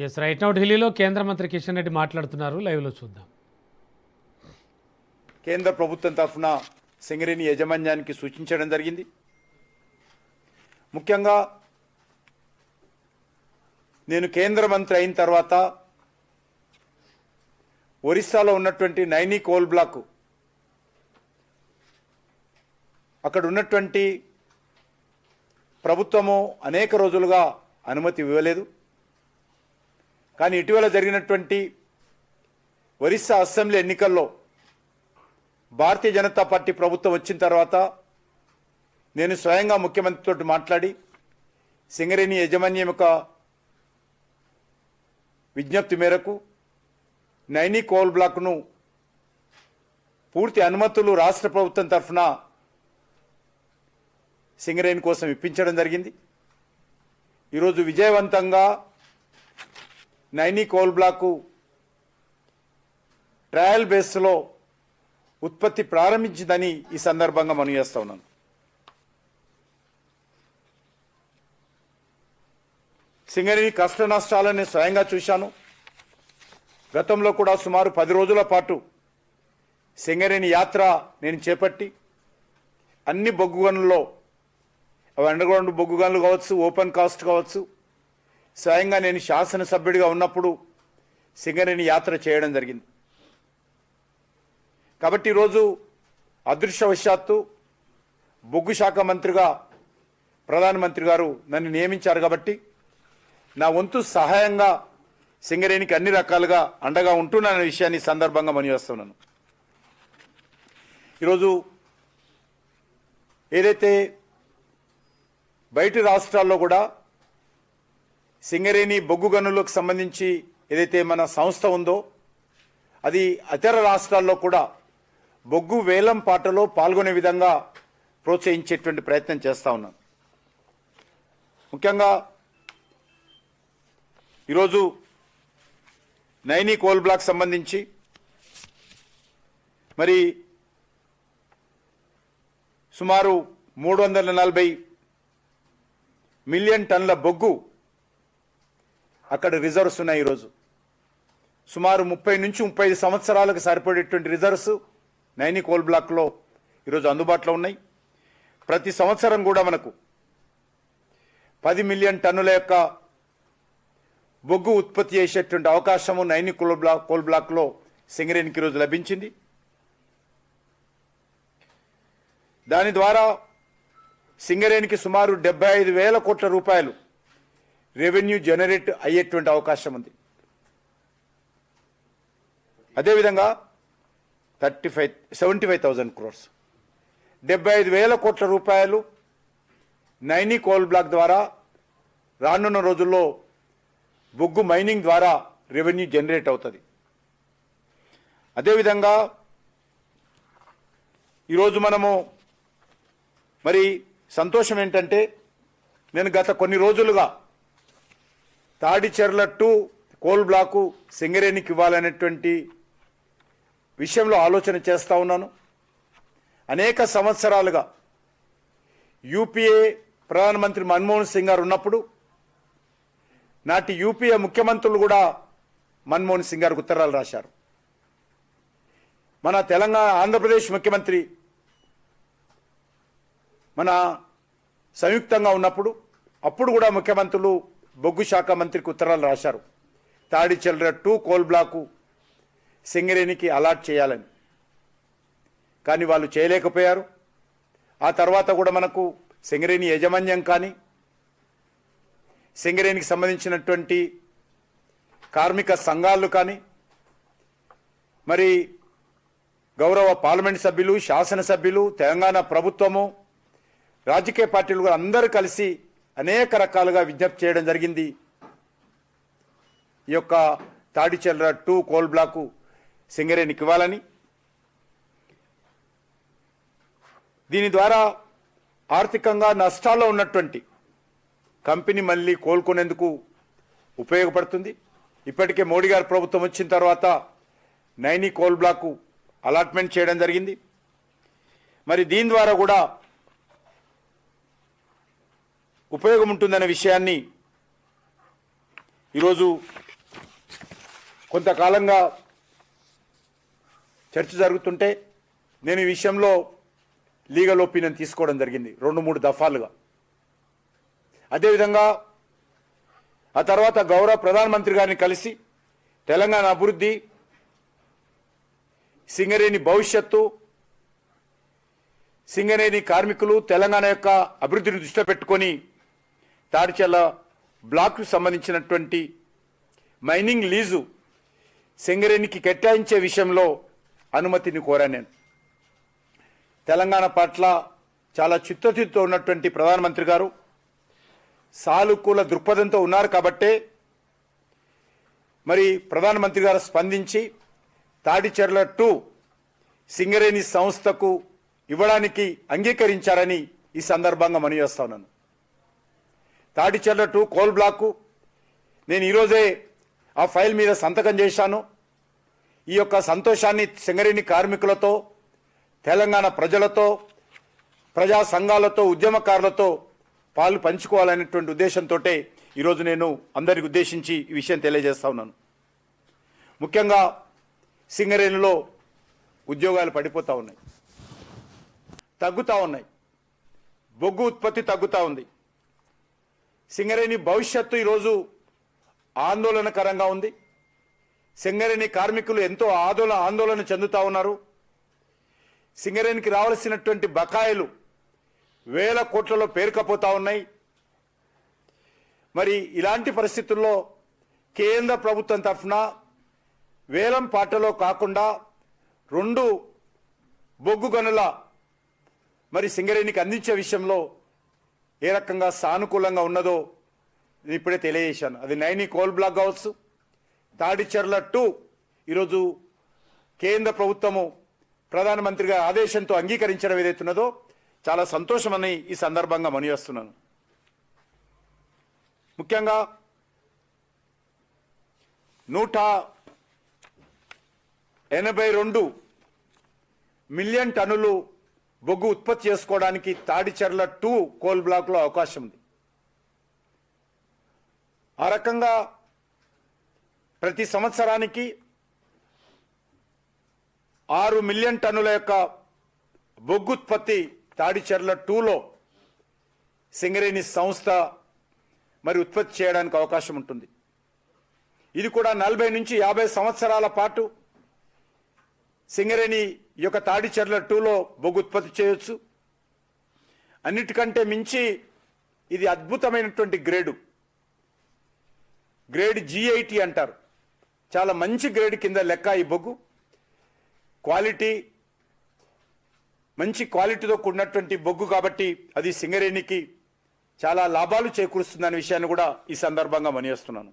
Yes right now ఢిల్లీలో కేంద్ర మంత్రి కిషన్ రెడ్డి మాట్లాడుతున్నారు. లైవ్లో చూద్దాం. కేంద్ర ప్రభుత్వం తరఫున సింగరేణి యాజమాన్యానికి సూచించడం జరిగింది. ముఖ్యంగా నేను కేంద్ర మంత్రి అయిన తర్వాత ఒరిస్సాలో ఉన్నటువంటి నైనీ కోల్ బ్లాక్ అక్కడ ఉన్నటువంటి ప్రభుత్వము అనేక రోజులుగా అనుమతి ఇవ్వలేదు. కానీ ఇటీవల జరిగినటువంటి ఒరిస్సా అసెంబ్లీ ఎన్నికల్లో భారతీయ జనతా పార్టీ ప్రభుత్వం వచ్చిన తర్వాత నేను స్వయంగా ముఖ్యమంత్రితో మాట్లాడి సింగరేణి యాజమాన్యం యొక్క విజ్ఞప్తి మేరకు నైనీ కోల్ బ్లాక్ను పూర్తి అనుమతులు రాష్ట్ర ప్రభుత్వం తరఫున సింగరేణి కోసం ఇప్పించడం జరిగింది. ఈరోజు విజయవంతంగా నైనీ కోల్ బ్లాకు ట్రయల్ బేస్లో ఉత్పత్తి ప్రారంభించిందని ఈ సందర్భంగా మనం చేస్తా ఉన్నాను. సింగరేణి కష్ట నష్టాలని స్వయంగా చూశాను. గతంలో కూడా సుమారు 10 రోజుల పాటు సింగరేణి యాత్ర నేను చేపట్టి అన్ని బొగ్గు గనుల్లో, అవి అండర్గ్రౌండ్ బొగ్గు గనులు కావచ్చు, ఓపెన్ కాస్ట్ కావచ్చు, స్వయంగా నేను శాసనసభ్యుడిగా ఉన్నప్పుడు సింగరేణి యాత్ర చేయడం జరిగింది. కాబట్టి ఈరోజు అదృష్టవశాత్తు బొగ్గు శాఖ మంత్రిగా ప్రధానమంత్రి గారు నన్ను నియమించారు. కాబట్టి నా వంతు సహాయంగా సింగరేణికి అన్ని రకాలుగా అండగా ఉంటున్నాననే విషయాన్ని సందర్భంగా మనవిస్తున్నాను. ఈరోజు ఏదైతే బయటి రాష్ట్రాల్లో కూడా సింగరేణి బొగ్గు గనులకు సంబంధించి ఏదైతే మన సంస్థ ఉందో అది ఇతర రాష్ట్రాల్లో కూడా బొగ్గు వేలం పాటలో పాల్గొనే విధంగా ప్రోత్సహించేటువంటి ప్రయత్నం చేస్తూ ఉన్నాను. ముఖ్యంగా ఈరోజు నైనీ కోల్ బ్లాక్ సంబంధించి మరి సుమారు 340 మిలియన్ టన్నుల బొగ్గు అక్కడ రిజర్వ్స్ ఉన్నాయి. ఈరోజు సుమారు 30 నుంచి 35 సంవత్సరాలకు సరిపడేటువంటి రిజర్వ్స్ నైనీ కోల్ బ్లాక్లో ఈరోజు అందుబాటులో ఉన్నాయి. ప్రతి సంవత్సరం కూడా మనకు 10 మిలియన్ టన్నుల యొక్క బొగ్గు ఉత్పత్తి చేసేటువంటి అవకాశము నైనీ కోల్ బ్లాక్లో సింగరేణికి ఈరోజు లభించింది. దాని ద్వారా సింగరేణికి సుమారు 75,000 కోట్ల రూపాయలు రెవెన్యూ జనరేట్ అయ్యేటువంటి అవకాశం ఉంది. అదేవిధంగా 75,000 crores 75,000 కోట్ల రూపాయలు నైనీ కోల్ బ్లాక్ ద్వారా రానున్న రోజుల్లో బొగ్గు మైనింగ్ ద్వారా రెవెన్యూ జనరేట్ అవుతుంది. అదేవిధంగా ఈరోజు మనము మరి సంతోషం ఏంటంటే నేను గత కొన్ని రోజులుగా తాడిచెర్ల 2 కోల్ బ్లాకు సింగరేణికి ఇవ్వాలనేటువంటి విషయంలో ఆలోచన చేస్తూ ఉన్నాను. అనేక సంవత్సరాలుగా యూపీఏ ప్రధానమంత్రి మన్మోహన్ సింగ్ గారు ఉన్నప్పుడు నాటి యూపీఏ ముఖ్యమంత్రులు కూడా మన్మోహన్ సింగ్ గారికి ఉత్తరాలు రాశారు. మన ఆంధ్రప్రదేశ్ ముఖ్యమంత్రి మన సంయుక్తంగా ఉన్నప్పుడు అప్పుడు కూడా ముఖ్యమంత్రులు బొగ్గు శాఖ మంత్రికి ఉత్తరాలు రాశారు. తాడిచెర్ల 2 కోల్ బ్లాకు సింగరేణికి అలాట్ చేయాలని. కానీ వాళ్ళు చేయలేకపోయారు. ఆ తర్వాత కూడా మనకు సింగరేణి యాజమాన్యం కానీ సింగరేణికి సంబంధించినటువంటి కార్మిక సంఘాలు కానీ మరి గౌరవ పార్లమెంట్ సభ్యులు, శాసనసభ్యులు, తెలంగాణ ప్రభుత్వము, రాజకీయ పార్టీలు కూడా అందరూ కలిసి అనేక రకాలుగా విజ్ఞప్తి చేయడం జరిగింది. ఈ యొక్క తాడిచెర్ల 2 కోల్ బ్లాకు సింగరేణికి ఇవ్వాలని. దీని ద్వారా ఆర్థికంగా నష్టాల్లో ఉన్నటువంటి కంపెనీ మళ్ళీ కోలుకునేందుకు ఉపయోగపడుతుంది. ఇప్పటికే మోడీ గారి ప్రభుత్వం వచ్చిన తర్వాత నైనీ కోల్ బ్లాకు అలాట్మెంట్ చేయడం జరిగింది. మరి దీని ద్వారా కూడా ఉపయోగం ఉంటుందనే విషయాన్ని ఈరోజు కొంతకాలంగా చర్చ జరుగుతుంటే నేను ఈ విషయంలో లీగల్ ఒపీనియన్ తీసుకోవడం జరిగింది 2-3 దఫాలుగా. అదేవిధంగా ఆ తర్వాత గౌరవ ప్రధానమంత్రి గారిని కలిసి తెలంగాణ అభివృద్ధి, సింగరేణి భవిష్యత్తు, సింగరేణి కార్మికులు, తెలంగాణ యొక్క అభివృద్ధిని దృష్టిలో పెట్టుకొని తాడిచెర్ల బ్లాక్కు సంబంధించినటువంటి మైనింగ్ లీజు సింగరేణికి కేటాయించే విషయంలో అనుమతిని కోరాను. నేను తెలంగాణ పట్ల చాలా చిత్తశుద్ధితో ఉన్నటువంటి ప్రధానమంత్రి గారు సానుకూల దృక్పథంతో ఉన్నారు కాబట్టే మరి ప్రధానమంత్రి గారు స్పందించి తాడిచెర్ల 2 సింగరేణి సంస్థకు ఇవ్వడానికి అంగీకరించారని ఈ సందర్భంగా మనవి చేస్తా ఉన్నాను. తాడిచెర్ల 2 కోల్ బ్లాకు నేను ఈరోజే ఆ ఫైల్ మీద సంతకం చేశాను. ఈ యొక్క సంతోషాన్ని సింగరేణి కార్మికులతో, తెలంగాణ ప్రజలతో, ప్రజా సంఘాలతో, ఉద్యమకారులతో పాలు పంచుకోవాలనేటువంటి ఉద్దేశంతో ఈరోజు నేను అందరికి ఉద్దేశించి ఈ విషయం తెలియజేస్తా ఉన్నాను. ముఖ్యంగా సింగరేణిలో ఉద్యోగాలు పడిపోతూ ఉన్నాయి, తగ్గుతూ ఉన్నాయి, బొగ్గు ఉత్పత్తి తగ్గుతూ ఉంది. సింగరేణి భవిష్యత్తు ఈరోజు ఆందోళనకరంగా ఉంది. సింగరేణి కార్మికులు ఎంతో ఆందోళన చెందుతూ ఉన్నారు. సింగరేణికి రావాల్సినటువంటి బకాయిలు వేల కోట్లలో పేరుకపోతా ఉన్నాయి. మరి ఇలాంటి పరిస్థితుల్లో కేంద్ర ప్రభుత్వం తరఫున వేలం పాటలో కాకుండా 2 బొగ్గు గనుల మరి సింగరేణికి అందించే విషయంలో ఏ రకంగా సానుకూలంగా ఉన్నదో ఇప్పుడే తెలియజేశాను. అది నైని కోల్ బ్లాక్ కావచ్చు, తాడిచెర్ల 2 ఈరోజు కేంద్ర ప్రభుత్వము ప్రధానమంత్రిగా ఆదేశంతో అంగీకరించడం ఏదైతున్నదో చాలా సంతోషమని ఈ సందర్భంగా మనవి చేస్తున్నాను. ముఖ్యంగా 182 మిలియన్ టన్నులు బొగ్గు ఉత్పత్తి చేసుకోవడానికి తాడిచెర్ల 2 కోల్ బ్లాక్లో అవకాశం ఉంది. ఆ రకంగా ప్రతి సంవత్సరానికి 6 మిలియన్ టన్నుల యొక్క బొగ్గు ఉత్పత్తి తాడిచెర్ల 2లో సింగరేణి సంస్థ మరి ఉత్పత్తి చేయడానికి అవకాశం ఉంటుంది. ఇది కూడా 40 నుంచి 50 సంవత్సరాల పాటు సింగరేణి యొక్క తాడిచెర్ల 2లో బొగ్గు ఉత్పత్తి చేయొచ్చు. అన్నిటికంటే మించి ఇది అద్భుతమైనటువంటి గ్రేడ్ G80 అంటారు. చాలా మంచి గ్రేడ్ కింద లెక్క ఈ బొగ్గు. క్వాలిటీ మంచి క్వాలిటీతో కూడినటువంటి బొగ్గు కాబట్టి అది సింగరేణికి చాలా లాభాలు చేకూరుస్తుందనే విషయాన్ని కూడా ఈ సందర్భంగా మనవి చేస్తున్నాను.